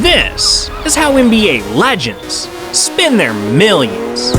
This is how NBA legends spend their millions.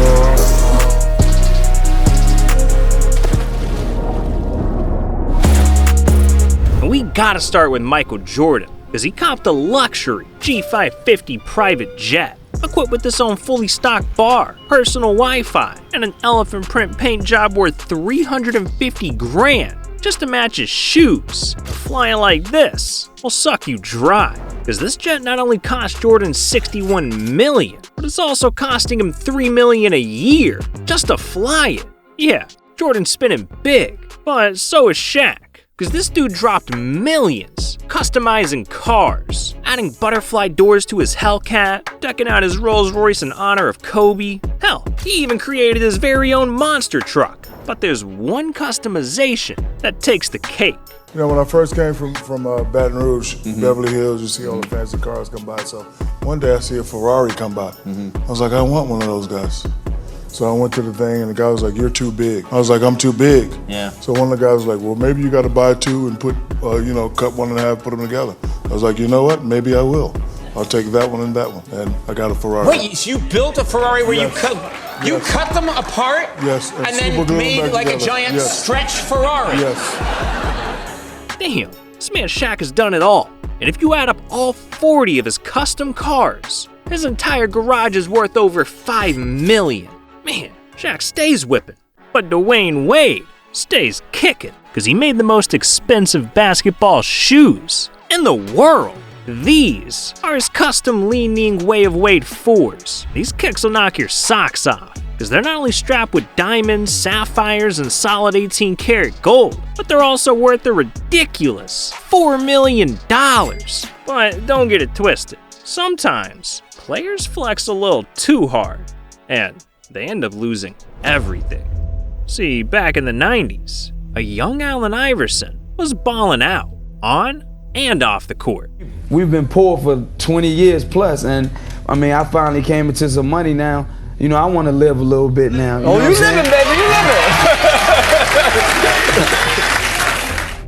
And we gotta start with Michael Jordan, because he copped a luxury G550 private jet, equipped with its own fully stocked bar, personal Wi-Fi, and an elephant print paint job worth $350,000 just to match his shoes. Flying like this will suck you dry, because this jet not only cost Jordan $61 million, but it's also costing him $3 million a year just to fly it. Yeah, Jordan's spinning big, but so is Shaq, because this dude dropped millions customizing cars, adding butterfly doors to his Hellcat, decking out his Rolls Royce in honor of Kobe. Hell, he even created his very own monster truck. But there's one customization that takes the cake. You know, when I first came from Baton Rouge, Beverly Hills, you see all the fancy cars come by. So one day I see a Ferrari come by. I was like, I want one of those guys. So I went to the thing and the guy was like, you're too big. I was like, I'm too big. Yeah. So one of the guys was like, well, maybe you got to buy two and put, cut one in half, put them together. I was like, you know what? Maybe I will. I'll take that one and that one. And I got a Ferrari. Wait, so you built a Ferrari where you cut them apart? Yes. And then made like a giant stretch Ferrari? Yes. Damn, this man Shaq has done it all. And if you add up all 40 of his custom cars, his entire garage is worth over $5 million. Man, Shaq stays whipping. But Dwyane Wade stays kicking, because he made the most expensive basketball shoes in the world. These are his custom leaning Way of Wade 4s. These kicks will knock your socks off, because they're not only strapped with diamonds, sapphires, and solid 18-karat gold, but they're also worth a ridiculous $4 million. But don't get it twisted. Sometimes players flex a little too hard, and they end up losing everything. See, back in the 90s, a young Allen Iverson was balling out, on and off the court. We've been poor for 20 years plus, and I finally came into some money now. You know, I want to live a little bit now. You living, baby, you living.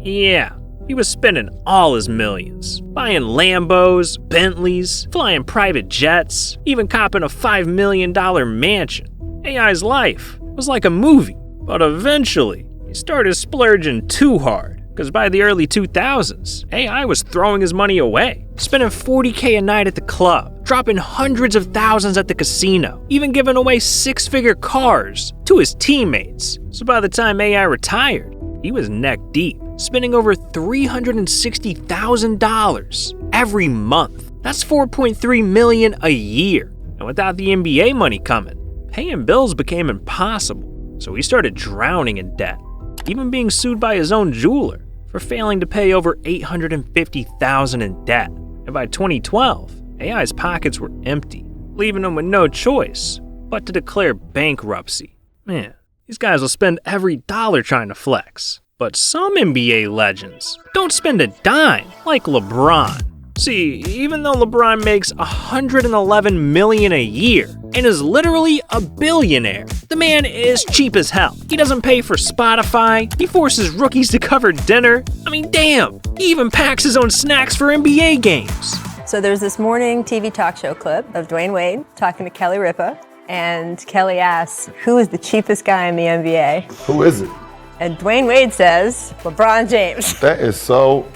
Yeah, he was spending all his millions, buying Lambos, Bentleys, flying private jets, even copping a $5 million mansion. AI's life was like a movie, but eventually he started splurging too hard. Because by the early 2000s, AI was throwing his money away, spending $40K a night at the club, dropping hundreds of thousands at the casino, even giving away six-figure cars to his teammates. So by the time AI retired, he was neck deep, spending over $360,000 every month. That's $4.3 million a year. And without the NBA money coming, paying bills became impossible. So he started drowning in debt, even being sued by his own jeweler for failing to pay over $850,000 in debt. And by 2012, AI's pockets were empty, leaving him with no choice but to declare bankruptcy. Man, these guys will spend every dollar trying to flex. But some NBA legends don't spend a dime like LeBron. See, even though LeBron makes $111 million a year and is literally a billionaire, the man is cheap as hell. He doesn't pay for Spotify, he forces rookies to cover dinner. Damn, he even packs his own snacks for NBA games. So there's this morning TV talk show clip of Dwyane Wade talking to Kelly Ripa, and Kelly asks, who is the cheapest guy in the NBA? Who is it? And Dwyane Wade says, LeBron James. That is so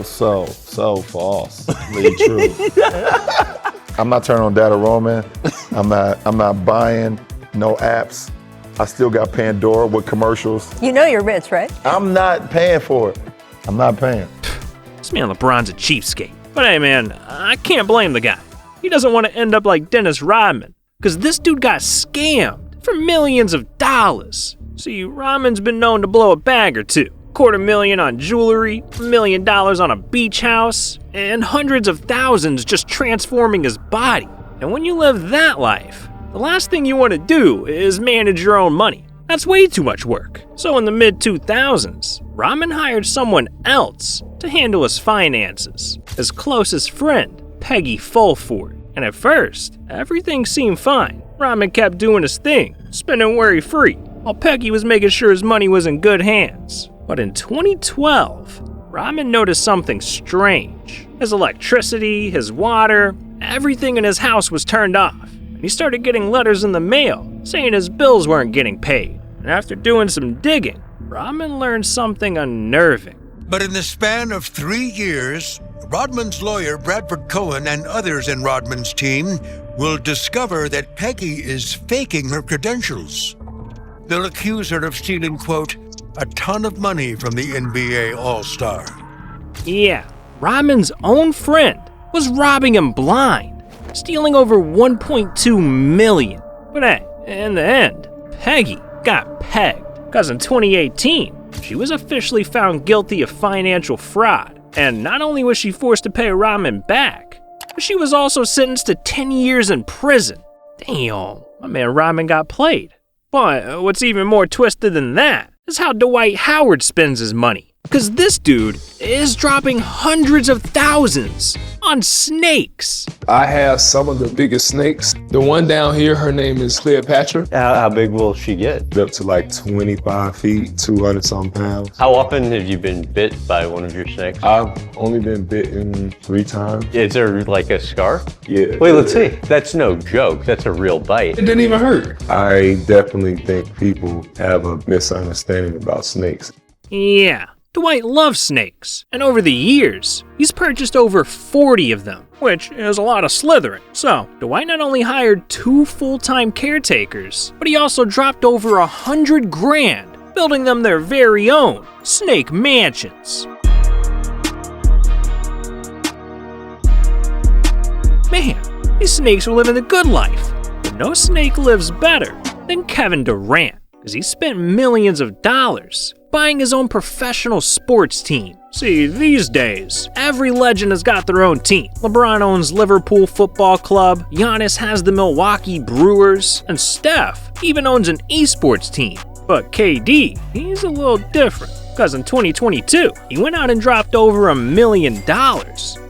falsely true. I'm not turning on data roaming. I'm not buying no apps. I still got Pandora with commercials. You know you're rich, right? I'm not paying for it. I'm not paying. This man LeBron's a cheapskate. But hey man, I can't blame the guy. He doesn't want to end up like Dennis Rodman, because this dude got scammed for millions of dollars. See, Rodman's been known to blow a bag or two. $250,000 on jewelry, $1 million on a beach house, and hundreds of thousands just transforming his body. And when you live that life, the last thing you want to do is manage your own money. That's way too much work. So in the mid-2000s, Rodman hired someone else to handle his finances, his closest friend, Peggy Fulford. And at first, everything seemed fine. Rodman kept doing his thing, spending worry-free, while Peggy was making sure his money was in good hands. But in 2012, Rodman noticed something strange. His electricity, his water, everything in his house was turned off. And he started getting letters in the mail saying his bills weren't getting paid. And after doing some digging, Rodman learned something unnerving. But in the span of 3 years, Rodman's lawyer, Bradford Cohen, and others in Rodman's team will discover that Peggy is faking her credentials. They'll accuse her of stealing, quote, a ton of money from the NBA All-Star. Yeah, Rodman's own friend was robbing him blind, stealing over $1.2 million. But hey, in the end, Peggy got pegged, because in 2018, she was officially found guilty of financial fraud. And not only was she forced to pay Rodman back, but she was also sentenced to 10 years in prison. Damn, my man Rodman got played. But what's even more twisted than that is how Dwight Howard spends his money. Because this dude is dropping hundreds of thousands on snakes. I have some of the biggest snakes. The one down here, her name is Cleopatra. How big will she get? Up to like 25 feet, 200 some pounds. How often have you been bit by one of your snakes? I've only been bitten 3 times. Is there like a scar? Yeah. Wait, let's see. That's no joke. That's a real bite. It didn't even hurt. I definitely think people have a misunderstanding about snakes. Yeah. Dwight loves snakes, and over the years, he's purchased over 40 of them, which is a lot of slithering. So, Dwight not only hired 2 full-time caretakers, but he also dropped over $100 grand, building them their very own snake mansions. Man, these snakes were living the good life, but no snake lives better than Kevin Durant, because he spent millions of dollars buying his own professional sports team. See, these days, every legend has got their own team. LeBron owns Liverpool Football Club, Giannis has the Milwaukee Brewers, and Steph even owns an esports team. But KD, he's a little different, because in 2022, he went out and dropped over $1 million,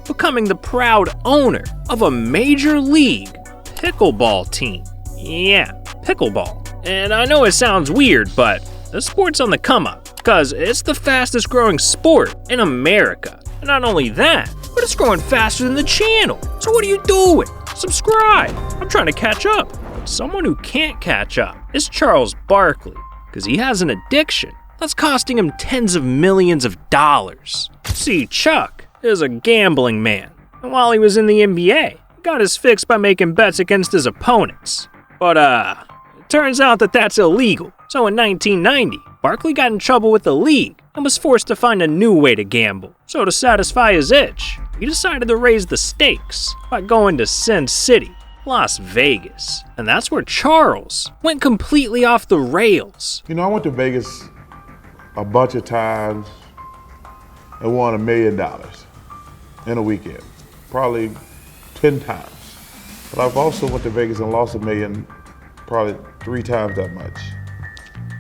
becoming the proud owner of a major league pickleball team. Yeah, pickleball. And I know it sounds weird, but the sport's on the come up, because it's the fastest growing sport in America. And not only that, but it's growing faster than the channel. So what are you doing? Subscribe. I'm trying to catch up. But someone who can't catch up is Charles Barkley, because he has an addiction that's costing him tens of millions of dollars. See, Chuck is a gambling man, and while he was in the NBA, he got his fix by making bets against his opponents. But it turns out that that's illegal. So in 1990, Barkley got in trouble with the league and was forced to find a new way to gamble. So to satisfy his itch, he decided to raise the stakes by going to Sin City, Las Vegas. And that's where Charles went completely off the rails. You know, I went to Vegas a bunch of times and won $1 million in a weekend, probably 10 times. But I've also went to Vegas and lost $1 million probably 3 times that much.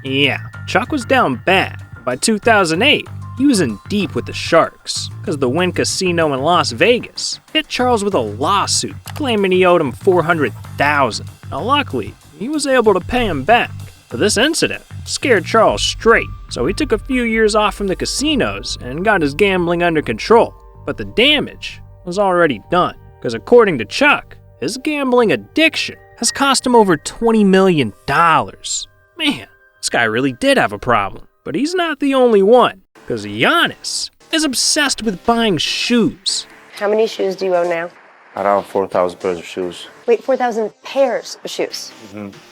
Yeah, Chuck was down bad. By 2008, he was in deep with the Sharks, because the Wynn Casino in Las Vegas hit Charles with a lawsuit, claiming he owed him $400,000. Now luckily, he was able to pay him back. But this incident scared Charles straight, so he took a few years off from the casinos and got his gambling under control. But the damage was already done, because according to Chuck, his gambling addiction has cost him over $20 million. Man, this guy really did have a problem. But he's not the only one, because Giannis is obsessed with buying shoes. How many shoes do you own now? Around 4,000 pairs of shoes. Wait, 4,000 pairs of shoes?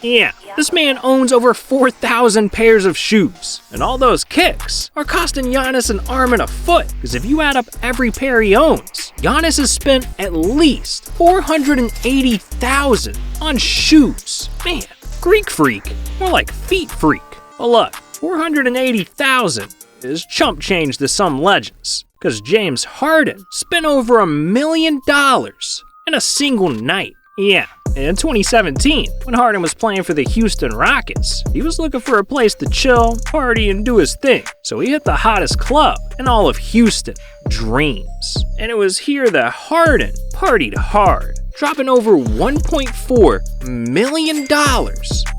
Yeah, this man owns over 4,000 pairs of shoes. And all those kicks are costing Giannis an arm and a foot. Because if you add up every pair he owns, Giannis has spent at least $480,000 on shoes. Man, Greek freak, more like feet freak. But look, $480,000 is chump change to some legends. Because James Harden spent over $1 million in a single night. Yeah, in 2017, when Harden was playing for the Houston Rockets, he was looking for a place to chill, party, and do his thing. So he hit the hottest club in all of Houston, Dreams. And it was here that Harden partied hard, dropping over $1.4 million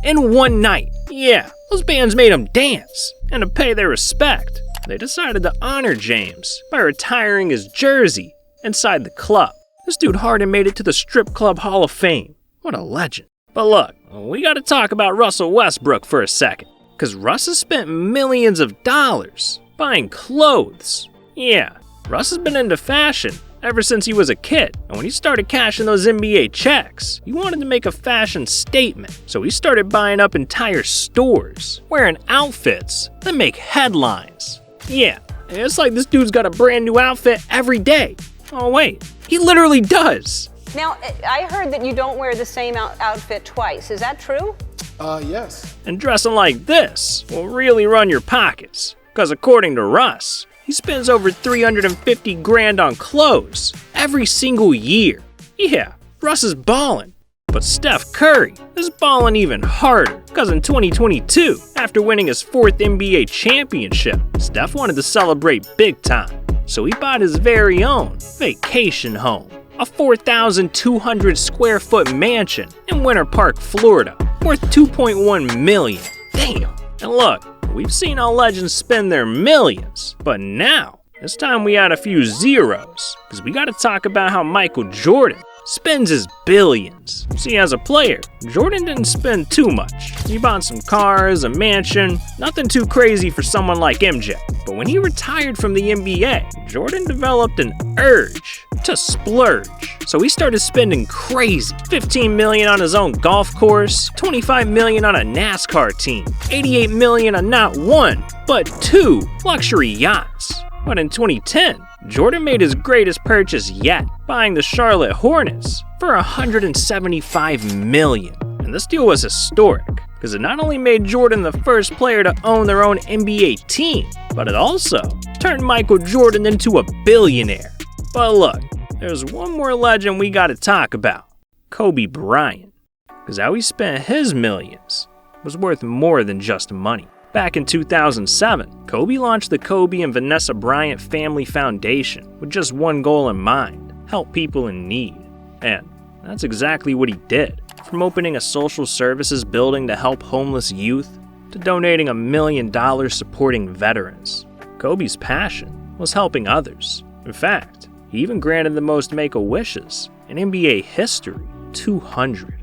in one night. Yeah, those bands made him dance, and to pay their respect, they decided to honor James by retiring his jersey inside the club. This dude Harden made it to the Strip Club Hall of Fame. What a legend. But look, we gotta talk about Russell Westbrook for a second, cause Russ has spent millions of dollars buying clothes. Yeah, Russ has been into fashion ever since he was a kid, and when he started cashing those NBA checks, he wanted to make a fashion statement. So he started buying up entire stores, wearing outfits that make headlines. Yeah, it's like this dude's got a brand new outfit every day. Oh wait, he literally does. Now, I heard that you don't wear the same outfit twice. Is that true? Yes. And dressing like this will really run your pockets, because according to Russ, he spends over 350 grand on clothes every single year. Yeah, Russ is ballin'. But Steph Curry is ballin' even harder, because in 2022, after winning his 4th NBA championship, Steph wanted to celebrate big time. So he bought his very own vacation home, a 4,200 square foot mansion in Winter Park, Florida, worth $2.1 million. Damn. And look, we've seen all legends spend their millions, but now it's time we add a few zeros, because we gotta talk about how Michael Jordan spends his billions. See, as a player, Jordan didn't spend too much. He bought some cars, a mansion, nothing too crazy for someone like MJ. But when he retired from the NBA, Jordan developed an urge to splurge. So he started spending crazy. $15 million on his own golf course, $25 million on a NASCAR team, $88 million on not one, but 2 luxury yachts. But in 2010, Jordan made his greatest purchase yet, buying the Charlotte Hornets for $175 million. And this deal was historic, because it not only made Jordan the first player to own their own NBA team, but it also turned Michael Jordan into a billionaire. But look, there's one more legend we gotta talk about, Kobe Bryant, because how he spent his millions was worth more than just money. Back in 2007, Kobe launched the Kobe and Vanessa Bryant Family Foundation with just one goal in mind: help people in need. And that's exactly what he did. From opening a social services building to help homeless youth, to donating $1 million supporting veterans. Kobe's passion was helping others. In fact, he even granted the most Make-A-Wishes in NBA history, 200.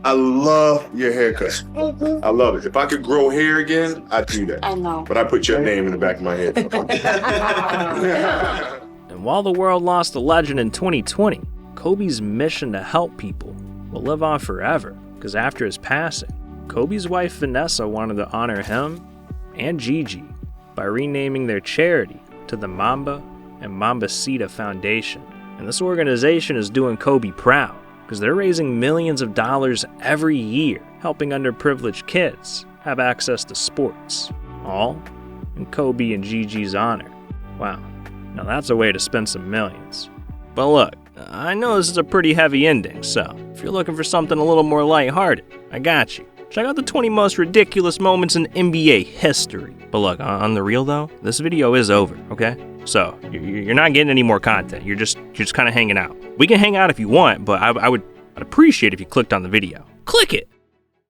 I love your haircut. I love it. If I could grow hair again, I'd do that. I know. But I put your name in the back of my head. And while the world lost a legend in 2020, Kobe's mission to help people will live on forever. Because after his passing, Kobe's wife Vanessa wanted to honor him and Gigi by renaming their charity to the Mamba and Mambacita Foundation. And this organization is doing Kobe proud, because they're raising millions of dollars every year, helping underprivileged kids have access to sports, all in Kobe and Gigi's honor. Wow, now that's a way to spend some millions. But look, I know this is a pretty heavy ending, so if you're looking for something a little more lighthearted, I got you. Check out the 20 most ridiculous moments in NBA history. But look, on the real though, this video is over, okay? So you're not getting any more content. You're just kind of hanging out. We can hang out if you want, but I'd appreciate if you clicked on the video. Click it!